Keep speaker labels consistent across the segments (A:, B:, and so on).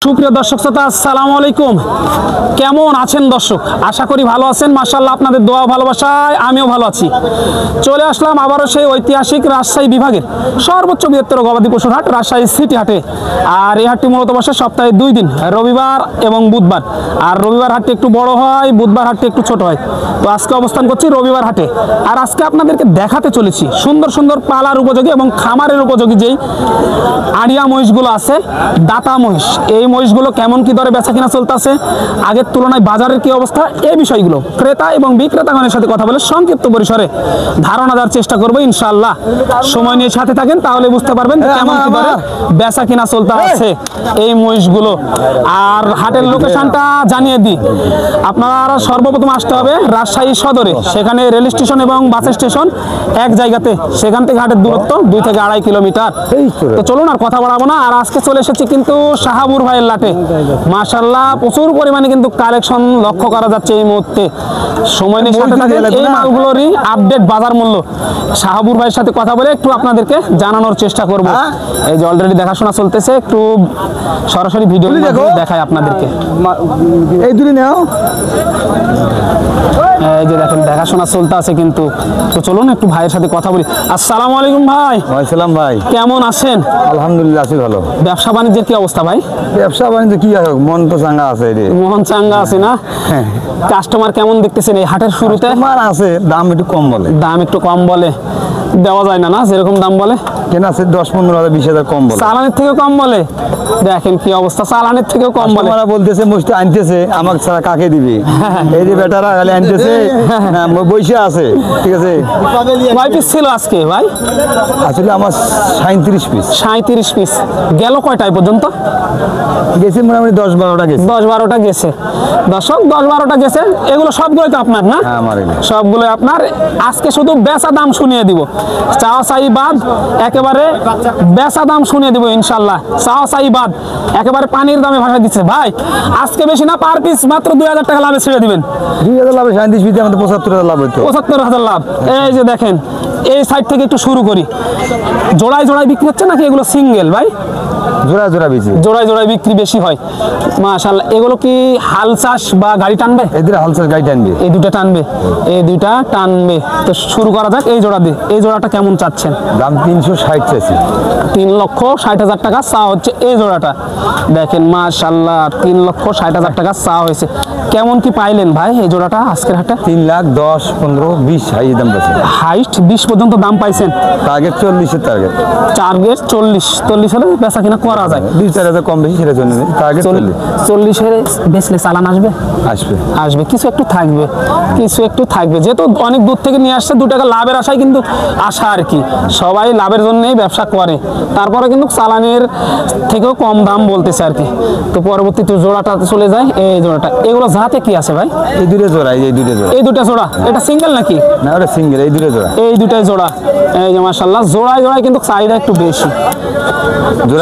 A: সুপ্রিয় দর্শক শ্রোতা, আসসালামু আলাইকুম। কেমন আছেন দর্শক? আশা করি ভালো আছেন। মাশাআল্লাহ, আপনাদের দোয়া ভালোবাসায় আমিও ভালো আছি। চলে আসলাম আবারও সেই ঐতিহাসিক রাজশাহী বিভাগের সর্বোচ্চ বৃহত্তর গবাদি পশুর হাট, রাজশাহী সিটি হাটে। আর এই হাটটি মূলত বসে সপ্তাহে 2 দিন, রবিবার এবং বুধবার। আর রবিবার হাটটি একটু বড় হয়, বুধবার হাটটি একটু ছোট হয়। তো আজকে অবস্থান করছি রবিবার হাটে। আর আজকে আপনাদেরকে দেখাতে চলেছি সুন্দর সুন্দর পালার উপযোগী এবং খামারের উপযোগী যেই আড়িয়া মহিষগুলো আছে, দাতা মহিষ। এই মহিষগুলো কেমন কি দরে বেচা কিনা চলতেছে, আগের তুলনায় বাজারের কি অবস্থা, এই বিষয়গুলো ক্রেতা এবং বিক্রেতাগণের সাথে কথা বলে সংক্ষিপ্ত পরিসরে ধারণা দেওয়ার চেষ্টা করবো ইনশাআল্লাহ। সময় নিয়ে সাথে থাকেন, তাহলে বুঝতে পারবেন কেমন কি দরে বেচা কিনা চলতে আছে এই মহিষগুলো। আর হাটের লোকেশনটা জানিয়ে দিই, আপনারা সর্বপ্রথম আসতে হবে রাজশাহী সদরে। সেখানে রেল স্টেশন এবং বাস স্টেশন এক জায়গাতে। সেখান থেকে হাটের দূরত্ব 2 থেকে 2.5 কিলোমিটার। তো চলুন আর কথা বাড়াবো না। আর আজকে চলে এসেছি কিন্তু শাহাবুর ভাইয়ের লাটে। মাশাআল্লাহ, প্রচুর পরিমাণে কিন্তু কালেকশন লক্ষ্য করা যাচ্ছে এই মুহূর্তে। সময় নিয়ে সাথে থাকেন, এই মালগুলোরই আপডেট বাজার মূল্য শাহাবুর ভাইয়ের সাথে কথা বলে একটু আপনাদেরকে জানানোর চেষ্টা করব। এই যে অলরেডি দেখাশোনা চলতেছে, একটু সরাসরি ভিডিও দেখায় আপনাদেরকে।
B: এই দুটো নাও।
A: এই যে দেখেন দেখাশোনা চলতে আছে কিন্তু। তো চলুন একটু ভাইয়ের সাথে কথা বলি। আসসালামু আলাইকুম ভাই।
B: ওয়ালাইকুম ভাই,
A: কেমন আছেন?
B: আলহামদুলিল্লাহ আছি ভালো।
A: ব্যবসা বাণিজ্যের কি অবস্থা ভাই?
B: ব্যবসা বাণিজ্য কি হবে, মন তো চাঙ্গা আছে রে।
A: মন চাঙ্গা আছে না? কাস্টমার কেমন দেখতেছেন এই হাটের শুরুতে?
B: আমার আছে, দাম একটু কম বলে।
A: দাম একটু কম বলে, দেওয়া যায় না, না যেরকম দাম বলে
B: কেনা আছে 10-15,000 20,000 কম বলে।
A: চালানের থেকেও কম বলে। দেখেন কি অবস্থা, চালানের থেকেও কম বলে।
B: ওরা বলতেছে মুষ্টি আনতেছে, আমাকে ছাড়া কাকে দিবে? এই যে বেটারা খালি আনতেছে, না বইসা আছে। ঠিক আছে,
A: কয় পিস ছিল আজকে ভাই?
B: আসলে আমার 37 পিস।
A: 37 পিস গেল কয়টায় পর্যন্ত?
B: গেছে মোটামুটি 10-12টা গেছে।
A: 10-12টা গেছে। দর্শক 10-12টা গেছে। এগুলো সবগুলোই তো আপনার না?
B: হ্যাঁ, আমার এগুলো
A: সবগুলোই আপনার। আজকে শুধু বেচা দাম শুনিয়ে দিব, চাওয়া চাই বাদ। একেবারে বেচা দাম শুনিয়ে দিব ইনশাল্লাহ, চাওয়া চাই বাদ। একেবারে পানির দামে ভাষা দিচ্ছে ভাই। আজকে বেশি না, পার পিস মাত্র 2,000 টাকা লাভে ছেড়ে দিবেন।
B: 2,000 লাভ, 37 পিসে আমাদের 75,000 লাভ হইতো।
A: 75,000 লাভ। এই যে দেখেন, এই সাইড থেকে একটু শুরু করি। জোড়ায় জোড়ায় বিক্রি হচ্ছে নাকি এগুলো সিঙ্গেল ভাই?
B: জোড়া জোড়া বেশি,
A: জোড়ায় জোড়ায় বিক্রি বেশি হয়। মাশাআল্লাহ, এগুলো কি হাল চাষ বা গাড়ি টানবে?
B: এদের হালচাল গাড়ি টানবে,
A: এই দুটো টানবে, এই দুইটা টানবে। তো শুরু করা যাক এই জোড়া দিয়ে। এই জোড়াটা কেমন চাচ্ছেন?
B: দাম 360 চাইছি।
A: 3,60,000 টাকা চা হচ্ছে এই জোড়াটা। দেখেন মাশাআল্লাহ, 3,60,000 টাকা চা হয়েছে। কেমন কি পাইলেন ভাই এই জোড়াটা আজকের হাটে?
B: 3,10,000, 15,000, 20 হাই দাম পাইছে।
A: হাইস্ট 20 পর্যন্ত দাম পাইছেন।
B: Target 40 target.
A: টার্গেট 40 হলে বেচা কিনা করা যায়।
B: 2-4,000 কম বেশি সেটা জন্য টার্গেট
A: 40 এর বেচলে চালান আসবে?
B: আসবে
A: কিছু একটু থাকবে, কিছু একটু থাকবে। যেহেতু অনেক দূর থেকে নিয়ে আসছে, 2 টাকা লাভের আশায় কিন্তু আসা আর কি। সবাই লাভের জন্যই ব্যবসা করে, তারপরে কিন্তু চালানের থেকেও কম দাম বলতেছে আর কি। তো পরবর্তীতে জোড়াটা চলে যায়, এই জোড়াটা। এগুলো জাতে কি আছে ভাই?
B: এই দুটো জোড়া, এই দুটো জোড়া।
A: এই দুটো জোড়া। এটা সিঙ্গেল নাকি?
B: না, ওটা সিঙ্গেল। এই দুটো জোড়া,
A: এই দুটাই জোড়া। এই যে মাশাআল্লাহ, জোড়ায় জোড়ায় কিন্তু চাহিদা একটু বেশি।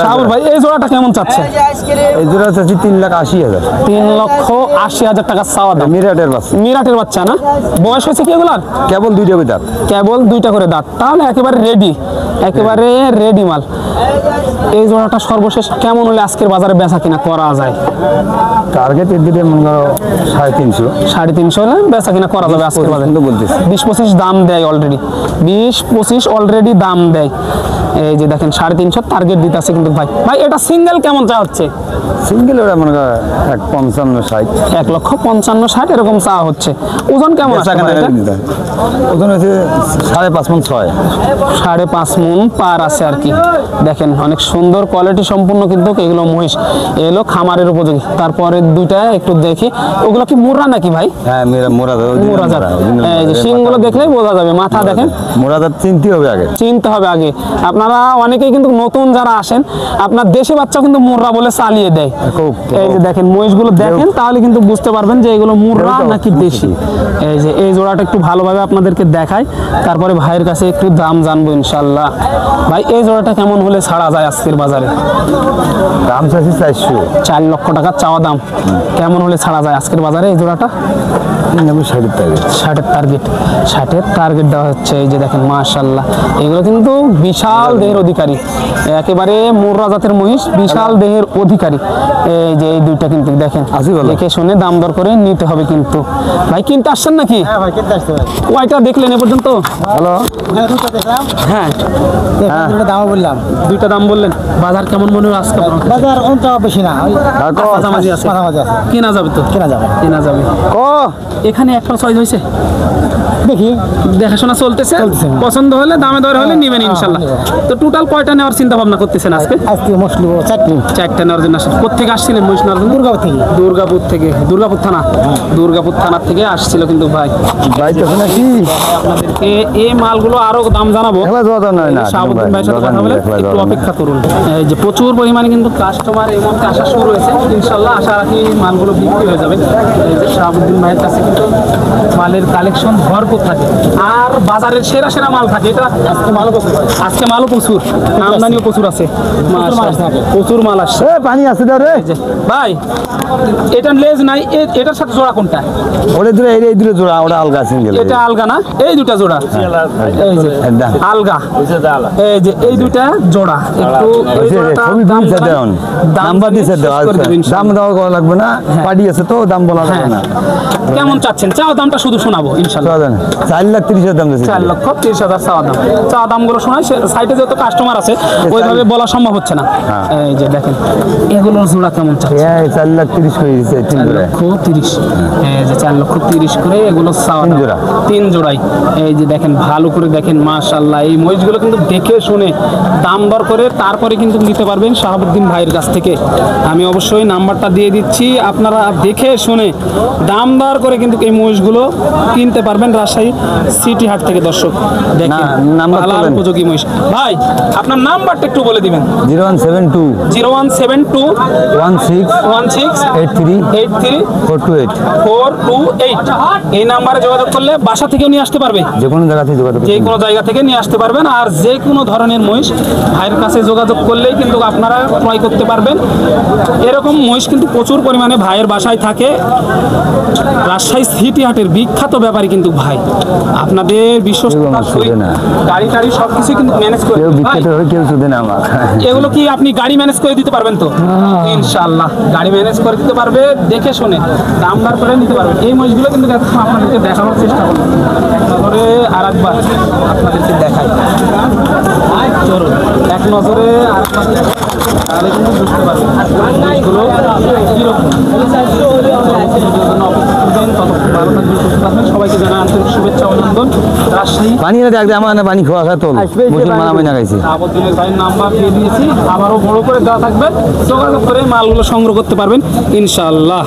A: শাহাবুর ভাই, এই জোড়াটা কেমন চাচ্ছে?
B: এই জোড়া চাচ্ছি 3,80,000।
A: 3,80,000 টাকা চাওয়া দাম।
B: মিরাটের বাচ্চা।
A: মিরাটের বাচ্চা না? বয়স হয়েছে কি এগুলার?
B: কেবল 2টা করে দাঁত।
A: কেবল 2টা করে দাঁত, তাহলে একেবারে রেডি, একেবারে রেডি মাল। এই জোড়াটা সর্বশেষ কেমন হলে আজকের বাজারে বেচা কিনা করা যায়?
B: টার্গেট এর দিকে মনে করো 350।
A: 350 হলে বেচা কিনা করা যাবে আজকের বাজারে। 20-25 দাম দেয় অলরেডি, 20-25 অলরেডি দাম দেয়। এই যে দেখেন 350 টার্গেট দিতে আছে কিন্তু ভাই। ভাই এটা সিঙ্গেল কেমন চা হচ্ছে?
B: সিঙ্গেল ওরা মনে করো 155-60।
A: 1,55,60 এরকম চা হচ্ছে। ওজন কেমন আছে?
B: ওজন হচ্ছে 5.5 মণ 6।
A: 5.5 মণ পার আছে আর কি। দেখেন অনেক সুন্দর কোয়ালিটি সম্পূর্ণ কিন্তু এগুলো মহিষ। এগুলো খামারের উপযোগী। তারপরে দুইটা একটু দেখি, ওগুলো কি মুরা নাকি ভাই?
B: হ্যাঁ, মোরা
A: জাত। এই যে শিংগুলো দেখলেই বোঝা যাবে। মাথা দেখেন,
B: মোরা জাত চিনতে হবে আগে,
A: চিনতে হবে আগে। আপনারা অনেকেই কিন্তু নতুন যারা আসেন, আপনার দেশি বাচ্চা কিন্তু মুররা বলে চালিয়ে দেয়। এই যে দেখেন মহিষগুলো দেখেন, তাহলে কিন্তু বুঝতে পারবেন যে এগুলো মুররা নাকি দেশি। এই যে এই জোড়াটা একটু ভালোভাবে আপনাদেরকে দেখাই, তারপরে ভাইয়ের কাছে একটু দাম জানবো ইনশাল্লাহ। ভাই এই জোড়াটা কেমন হলে ছাড়া যায় যায় আজকের বাজারে?
B: দাম চাচ্ছি 400।
A: 4 লক্ষ টাকা চাওয়া দাম। কেমন হলে ছাড়া যায় আজকের বাজারে এই জোড়াটা?
B: আমি 60 টাকা।
A: 60-এর টার্গেট, 60-এর টার্গেট দেওয়া হচ্ছে। এই যে দেখেন মাশাআল্লাহ, এগুলো কিন্তু বিশাল দেহের অধিকারী, একেবারে মুর্রা জাতের মহিষ, বিশাল দেহের অধিকারী। এই যে এই দুইটা কিন্তু দেখেন, দেখে শুনে দাম দর করে নিতে হবে কিন্তু। ভাই কিনতে আসছেন নাকি?
C: হ্যাঁ ভাই, কিনতে আসতে ভাই।
A: কয়টা দেখলেন এ পর্যন্ত?
B: হ্যালো,
C: হ্যাঁ, দুটো দেখলাম।
A: হ্যাঁ,
C: দুটো দামও বললাম।
A: দুইটা দাম বললেন। বাজার কেমন মনে হয় আজকে?
C: বাজার অন্তত বেশি না, ওই
A: মাঝামাঝি আছে,
C: মাঝামাঝি আছে।
A: কেনা যাবে তো?
C: কেনা যাবে।
A: কেনা যাবে।
B: ও
A: এখানে একটা চয়েস হয়েছে,
C: দেখি
A: দেখাশোনা চলতেছে,
C: চলতেছে।
A: পছন্দ হলে দামে দর হলে নিবেন ইনশাল্লাহ। তো টোটাল কয়টা নেওয়ার চিন্তা ভাবনা করতেছেন আজকে?
C: আজকে মশলি 4টি।
A: 4টা নেওয়ার জন্য আসছেন। কোথেকে আসছিলেন মহিষ নেওয়ার জন্য?
C: দুর্গাপুর থেকে।
A: দুর্গাপুর থেকে, দুর্গাপুর থানা, দুর্গাপুর থানা থেকে আসছিল কিন্তু ভাই।
B: বাইতেছে নাকি?
A: আপনাদেরকে এই মালগুলো আরো দাম জানাবো।
B: একলা যাওয়া তো নয় না,
A: শাহাবুদ্দিন ভাইয়ের সাথে কথা বলে
B: একলা
A: একটু
B: যাওয়া
A: অপেক্ষা করুন। এই যে প্রচুর পরিমাণে কিন্তু কাস্টমার এই মুহূর্তে আসা শুরু হয়েছে, ইনশাল্লাহ আশা রাখি মালগুলো বিক্রি হয়ে যাবে। এই যে শাহাবুদ্দিন ভাইয়ের কাছে কিন্তু মালের কালেকশন ভরপুর থাকে, আর বাজারের সেরা সেরা মাল থাকে। এটা আজকে মালও প্রচুর, আজকে মালও প্রচুর, আমদানিও প্রচুর আছে, প্রচুর মাল আসছে।
B: এ পানি আছে দাও রে।
A: এই যে, ভাই এটা লেজ নাই, এটার সাথে জোড়া কোনটা?
B: ওরে দূরে এই দূরে জোড়া, ওটা আলগা সিঙ্গেল।
A: এটা আলগা না, এই দুটা জোড়া, এই যে আলগা, এই যে এই দুটা জোড়া। একটু এই জোড়াটা দাম
B: দেন, নাম্বার দিছে দাও, দাম দাও করা লাগবে না, পার্টি আছে তো দাম বলা লাগবে না।
A: কেমন চাচ্ছেন? চাওয়া দামটা শুধু শোনাবো ইনশাল্লাহ।
B: 4,30,000 দাম দিয়েছে।
A: 4,30,000 চাওয়া দাম। চাওয়া দামগুলো শোনায়, সাইটে যত কাস্টমার আছে ওইভাবে বলা সম্ভব হচ্ছে না। এই যে দেখেন এগুলোর জোড়া কেমন চাচ্ছে?
B: 4,30,000 করে দিয়েছে, 3 জোড়া।
A: 4,30,000, এই যে 4,30,000 করে এগুলো চাওয়া দাম। 3 জোড়াই। এই যে দেখেন ভালো করে দেখেন মাশাআল্লাহ, এই মহিষগুলো কিন্তু দেখে শুনে দাম দর করে তারপরে কিন্তু নিতে পারবেন শাহাবুদ্দিন ভাইয়ের কাছ থেকে। আমি অবশ্যই নাম্বারটা দিয়ে দিচ্ছি, আপনারা দেখে শুনে দাম দর করে কিন্তু এই মহিষগুলো কিনতে পারবেন রাজশাহী সিটি হাট থেকে। দর্শক দেখেন
B: নাম্বার
A: পালার উপযোগী মহিষ। ভাই আপনার নাম্বারটা একটু বলে দিবেন।
B: 0172
A: 0172
B: 16 83
A: 83
B: 428।
A: 428। এই নাম্বারে যোগাযোগ করলে বাসা থেকেও নিয়ে আসতে পারবে,
B: যে কোনো জায়গা থেকে যোগাযোগ
A: যে কোনো জায়গা থেকে নিয়ে আসতে পারবেন। আর যে কোনো ধরনের মহিষ ভাইয়ের কাছে যোগাযোগ করলেই কিন্তু আপনারা ক্রয় করতে পারবেন। এরকম মহিষ কিন্তু প্রচুর পরিমাণে ভাইয়ের বাসায় থাকে। রাজশাহী সিটি হাটের বিখ্যাত ব্যাপারী কিন্তু ভাই, আপনাদের বিশ্বস্ততা সহিত গাড়ি টাড়ি সব কিছু কিন্তু ম্যানেজ করে
B: কেউ
A: ভাই।
B: বিক্রেতা হয়ে কেউ শুধু না আমার।
A: এগুলো কি আপনি গাড়ি ম্যানেজ করে দিতে পারবেন তো? ইনশাআল্লাহ গাড়ি ম্যানেজ করে দিতে পারবে, দেখে শুনে দাম দর করে নিতে পারবেন। এই মহিষগুলো কিন্তু আপনাদেরকে দেখানোর চেষ্টা করবো, এক নজরে আর একবার আপনাদেরকে দেখাই। চলুন এক নজরে আর একবার দেখাই, তাহলে কিন্তু বুঝতে পারবেন মহিষগুলো কীরকম। ভালো থাকবেন, সুস্থ থাকবেন। সবাইকে জানাই আন্তরিক শুভেচ্ছা অভিনন্দন। রাজশাহী
B: পানি না দেখ আমার পানি খাওয়া খায় তো মুসলমান আমি না খাইছি।
A: শাহাবুদ্দিনের ভাইয়ের নাম্বার দিয়ে দিয়েছি, আবারও বড় করে দেওয়া থাকবে, যোগাযোগ করে মালগুলো সংগ্রহ করতে পারবেন ইনশাআল্লাহ।